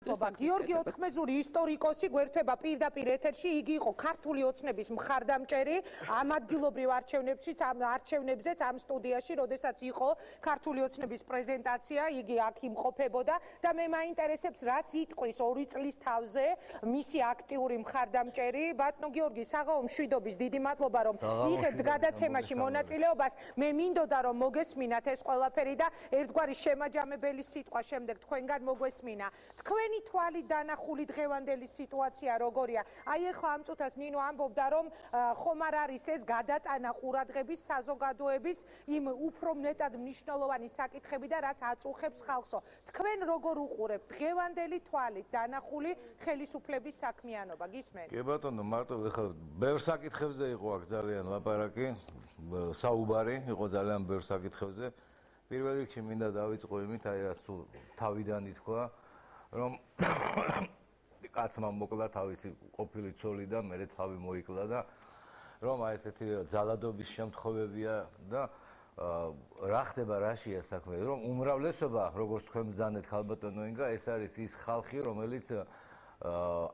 მადლობა. გიორგი ოთხმეზური ისტორიკოსი გვერდება პირდაპირ ეთერში. იგი იყო ქართული ოცნების მხარდამჭერი ამ ადგილობრივ არჩევნებშიც, ამ არჩევნებზეც ამ სტუდიაში, როდესაც იყო ქართული ოცნების პრეზენტაცია, იგი აქ იმყოფებოდა და მე მაინტერესებს რა სიტყვის 2 წლის თავზე მისი აქტიური მხარდამჭერი ბატონო გიორგი საღაო მშვიდობის დიდი მადლობა რომ იღებთ გადაცემაში მონაწილეობას. მე მინდოდა რომ მოგესმინათ ეს ყველაფერი და ერთგვარი შემაჯამებელი სიტყვა შემდეგ თქვენგან მოგვესმინა. თქვენი თვალით დანახული დღევანდელი სიტუაცია როგორია? აი ახლა ამ წუთას ნინო ამბობდა რომ ხომ არ არის ეს გადატანა ყურადღების საზოგადოების იმ უფრო მეტად მნიშვნელოვანი საკითხები და რაც აწუხებს ხალხსო. თქვენ როგორ უყურებთ დღევანდელი თვალით დანახული ხელისუფლების საქმიანობა? გისმენთ? კი ბატონო, მარტო ეხლა ბევრ საკითხებზე იყო აქ ძალიან ლაპარაკი, საუბარი იყო ძალიან ბევრ საკითხებზე. პირველ რიგში მინდა დავიწყო იმით, აი რაც თავიდან ითქვა, რომ კაცმა მოკლა თავისი ყოფილი ცოლი და მერე თავი მოიკლა და რომ აი ესეთი ძალადობის შემთხვევებია და რა ხდება რაშია საქმე, რომ უმრავლესობა, როგორც თქვენ ბრძანეთ ხალბატონო ინგა, ეს არის ის ხალხი, რომელიც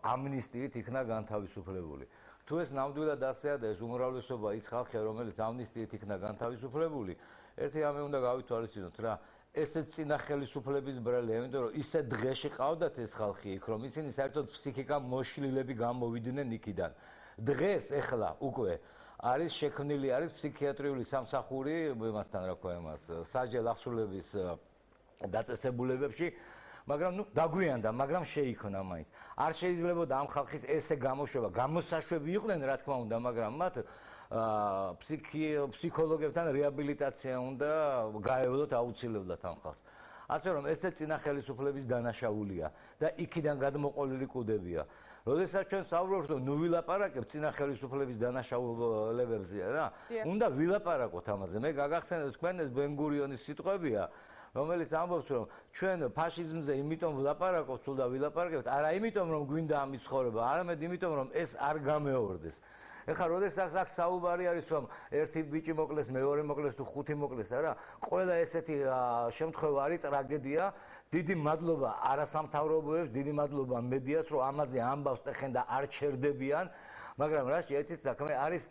ამნისტიით იქნა განთავისუფლებული. თუ ეს ნამდვილად ასეა და ეს უმრავლესობა ის ხალხია, რომელიც ამნისტიით იქნა განთავისუფლებული, ერთი რამე უნდა გავითვალისწინოთ რა, ესეც წინა ხელისუფლების ბრალია, იმიტომ რომ ისე დღეში ყავდათ ეს ხალხი იქ, რომ ისინი საერთოდ ფსიქიკა მოშლილები გამოვიდნენ იქიდან. დღეს ეხლა უკვე არის შექმნილი არის ფსიქიატრიული სამსახური იმასთან რა ქვია იმას სასჯელ ახსულების დაწესებულებებში, მაგრამ ნუ დაგვიანდა, მაგრამ შეიქმნა მაინც. არ შეიძლება ამ ხალხის ესე გამოშვება, გამოსაშვები იყვნენ რა თქმა უნდა, მაგრამ მათ ფსიქოლოგებთან რეაბილიტაცია უნდა გაევლოთ აუცილებლად ამ ხალხს. ასე რომ ესე წინა ხელისუფლების დანაშაულია და იქიდან გადმოყოლილი კუდებია. როდესაც ჩვენ საუბრობთ, რომ ნუ ვილაპარაკებთ წინა ხელისუფლების დანაშაულებებზია რა, უნდა ვილაპარაკოთ ამაზე. მე გაგახსენებთ თქვენ ეს ბენ-გურიონის სიტყვებია, რომელიც ამბობს, რომ ჩვენ ფაშიზმზე იმიტომ ვილაპარაკობთ, თუ და ვილაპარაკებთ, არა იმიტომ, რომ გვინდა ამის ცხოვრება, არამედ იმიტომ, რომ ეს არ გამეორდეს. ეხლა როდესაც აქ საუბარი არის, რომ ერთი ბიჭი მოკლეს, მეორე მოკლეს თუ ხუთი მოკლეს, არა, ყველა ესეთი შემთხვევა არის ტრაგედია. დიდი მადლობა არასამთავრობოებს, დიდი მადლობა მედიას, რომ ამაზე ამბავს ტეხენ და არ ჩერდებიან, მაგრამ რაში ერთის საქმე არის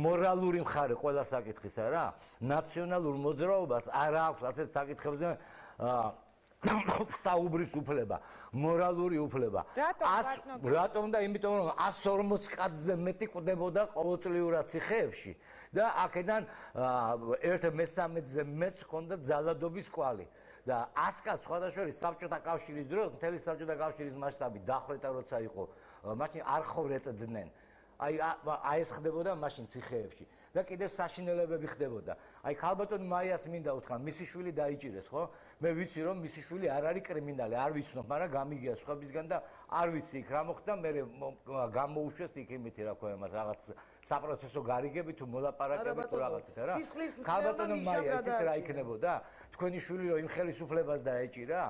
მორალური მხარე ყველა საკითხისა რა. ნაციონალურ მოძრაობას არ აქვს ასეთ საკითხებზე საუბრის უფლება, მორალური უფლება. რატომ და იმიტომ რომ 140 კაცზე მეტი კვდებოდა ყოველწლიურად ციხეებში და აქედან 1/13-ზე მეც ჰქონდა ძალადობის კვალი. და 100 კაცს სხვადასხვა საბჭოთა კავშირის დროს, მთელი საბჭოთა კავშირის მასშტაბით დახრეტა როცა იყო, მაშინ არ ხოვრეწდნენ. აი ეს ხდებოდა მაშინ ციხეებში და კიდე საშინელებები ხდებოდა. აი ხალბატონ მაიას მინდა უთხრა, მისი შვილი დაიჭირეს, ხო? მე ვიცი რომ მისი შვილი არ არის კრიმინალი, არ ვიცნობ, მაგრამ გამიგია სხვებისგან და არ ვიცი იქ რა მოხდა, მე გამოუშვეს იქ იმითი რა ქვია მას რაღაც საპროცესო გარიგები თუ მოლაპარაკები თუ რაღაცით რა. ხალბატონ მაია იცით რა იქნებოდა? თქვენი შვილი რომ იმ ხელისუფლებას დაეჭირა,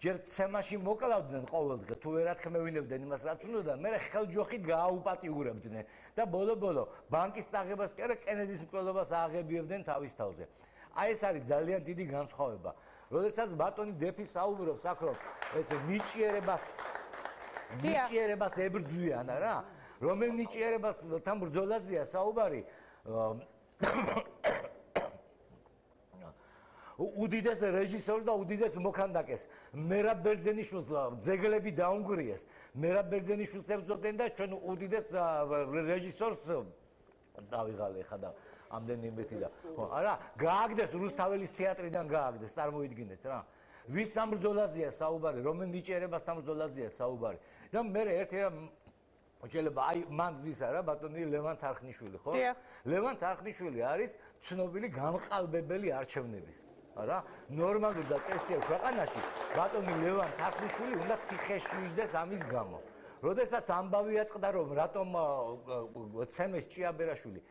ჯერ ცემაში მოკლავდნენ ყოველდღე, თუ ვერ ათქმევინებდნენ იმას რაც უნდოდა, მე ხელჯოხით გააუპატიურებდნენ და ბოლო-ბოლო ბანკის აღებას კი არა კენედის მკვლელობას ააღებიებდნენ თავის თავზე. აი ეს არის ძალიან დიდი განსხვავება. როდესაც ბატონი დეფი საუბრობს აქ რომ ეს ნიჭიერებას ებრძვიან რა, რომელ ნიჭიერებასთან ბრძოლაზეა საუბარი. უდიდეს რეჟისორს და უდიდეს მოქანდაკეს მერაბ ბერძენიშვილს ძეგლები დაუნგრიეს, მერაბ ბერძენიშვილს ებრძოდნენ და ჩვენ უდიდეს რეჟისორს დავიღალე ხა და ამდენი იმეთი და ხო არა გააგდეს რუსთაველის თეატრიდან გააგდეს, წარმოიდგინეთ რა. ვის ამ ბრძოლაზეა საუბარი, რომელ ნიჭიერებასთან ბრძოლაზეა საუბარი და მე ერთი შეიძლება აი მან ზის არა ბატონი ლევან თარხნიშვილი, ხო? ლევან თარხნიშვილი არის ცნობილი გამყალბებელი არჩევნების. არა, ნორმალური და წესია ქვეყანაში ბატონი ლევან თარხნიშვილი უნდა ციხეში იჯდეს ამის გამო. როდესაც ამბავი ატყდა რომ რატომ ცემეს ჭიაბერაშვილი.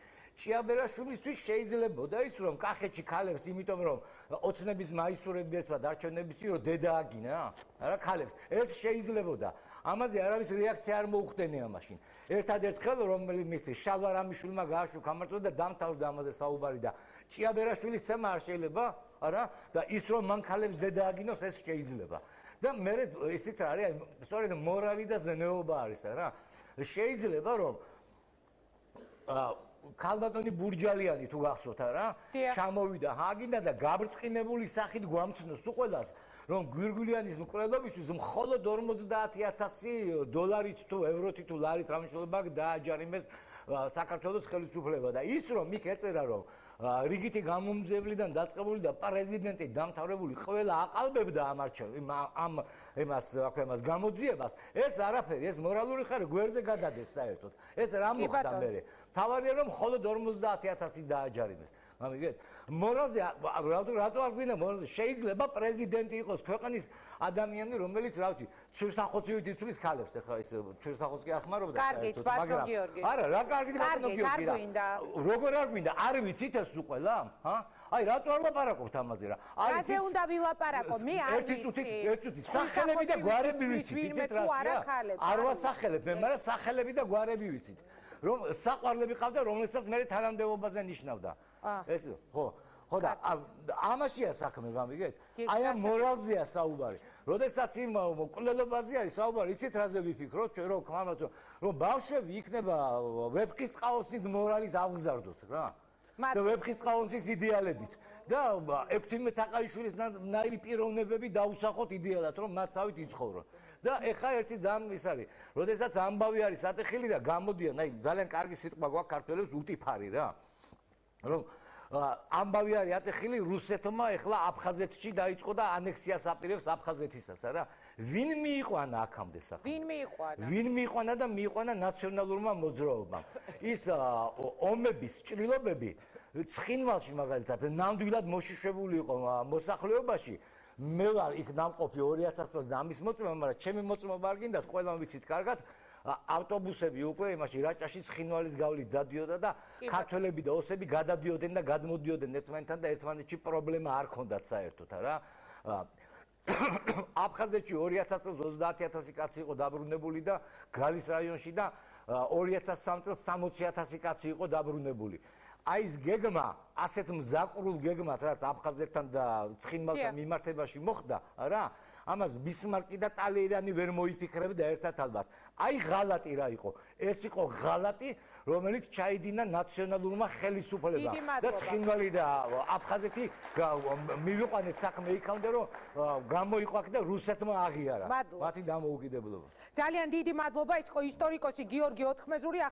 ჭიაბერაშვილისთვის შეიძლებოდა ის რომ კახეთში ქალებს იმიტომ რომ ოცნების მაისურები ესვა არჩევნების რომ დედა აგინა, არა ქალებს. ეს შეიძლებოდა. ამაზე არავის რეაქცია არ მოუხდენია მაშინ. ერთადერთხელ რომელიც შალვა რამიშვილმა გააშუქა მარტო და დამთავრდა ამაზე საუბარი და ჭიაბერაშვილის ცემა არ შეიძლება, არა? და ის რომ მან ქალებს დედა აგინოს ეს შეიძლება. და მე ისიც რა არის, სწორედ მორალი და ზნეობა არის რა. შეიძლება რომ ქალბატონი ბურჯალიანი თუ გახსოვთ რა, ჩამოვიდა ჰაგინდა და გაბრწყინებული სახით გვამცნოს უყველას, რომ გვირგვინიანის მკვლელობისთვის მხოლოდ 50,000 დოლარით თუ ევროთი თუ ლარით რა მნიშვნელობა აქვს დააჯარიმეს საქართველოს ხელისუფლება და ის რომ იქ ეწერა რომ რიგითი გამომძებლიდან დაწყებული და პრეზიდენტი დამთავრებული ყველა აყალბებდა ამ ამას გამოძიებას ეს არაფერი ეს მორალური ხარ გვერდზე გადადეს საერთოდ ეს რა მოხდა მერე თავარია რომ მხოლოდ 50,000 დააჯარიმეს გამიგეთ მორალზე რატო არ გვინდა მორალზე შეიძლება პრეზიდენტი იყოს ქვეყნის ადამიანი რომელიც რა ვიცი ცირსახოცივით იცვლის ქალებს ეხლა ის ცირსახოც კი არ ხმარობდა კარგით ბატონო გიორგი არა რა კარგით ბატონო გიორგი რა როგორ არ გვინდა არ ვიცით ეს უყველა ჰა აი რატო არ ლაპარაკობთ ამაზე რა რაზე უნდა ვილაპარაკო მე არ ვიცი ერთი წუთი სახელები და გვარები ვიცით იცით რა არ ვასახელებ მე მაგრამ სახელები და გვარები ვიცით რომ საყვარლები ყავდა რომელსაც მე თანამდებობაზე ნიშნავდა ეს ხო და ამაშია საქმე გამიგეთ აი ამ მორალზეა საუბარი როდესაც იმ მკვლელობაზე არის საუბარი იცით რაზე ვიფიქროთ ჩვენ რომ ხმამათ რომ ბავშვები იქნება ვეფხისტყაოსნით მორალის აღზარდოთ რა და ვეფხისტყაოსნის იდეალებით და ექვთიმე თაყაიშვილის ნაირი პიროვნებები დაუსახოთ იდეალად რომ მათსავით იცხოვრონ და ეხა ერთი ძალიან ის არის როდესაც ამბავი არის ატეხილი და გამოდიან აი ძალიან კარგი სიტყვა გვაქვს ქართველებს უტიფარი რა რომ ამბავი არის ატეხილი რუსეთმა ეხლა აფხაზეთში დაიწყო და ანექსიას აპირებს აფხაზეთისას რა ვინ მიიყვანა აქამდე საქმე ვინ მიიყვანა და მიიყვანა ნაციონალურმა მოძრაობამ ის ომების ჭრილობები ცხინვალში მაგალითად ნამდვილად მოშიშვებული იყო მოსახლეობაში მე ვარ იქ ნამყოფი 2000 წელს და ამის მოწმობა მაგრამ ჩემი მოწმობა არ გინდათ ყველამ ვიცით კარგად ავტობუსები უკვე იმაში რაჭაში ცხინვალის გავლით დადიოდა და ქართველები და ოსები გადადიოდნენ და გადმოდიოდნენ ერთმანეთთან და ერთმანეთში პრობლემა არ ქონდათ საერთოდ რა აფხაზეთში 2000 წელს 30000 კაცი იყო დაბრუნებული და გალის რაიონში და 2003 წელს 60000 კაცი იყო დაბრუნებული აი ეს გეგმა ასეთ მზაკრულ გეგმას რაც აფხაზეთთან და ცხინვალთან მიმართებაში მოხდა რა ამას ბისმარკი და ტალეირანი ვერ მოიფიქრებდა ერთად ალბათ. აი ღალატი რა იყო? ეს იყო ღალატი, რომელიც ჩაიდინა ნაციონალურმა ხელისუფლებამ. და ცხინვალი და აფხაზეთი მივიყვანეთ საქმე იქამდე, რომ გამოიყვაკდა რუსეთმა აღიარა. მათი დამოუკიდებლობა. ძალიან დიდი მადლობა, ის იყო ისტორიკოსი გიორგი ოთხმეზური.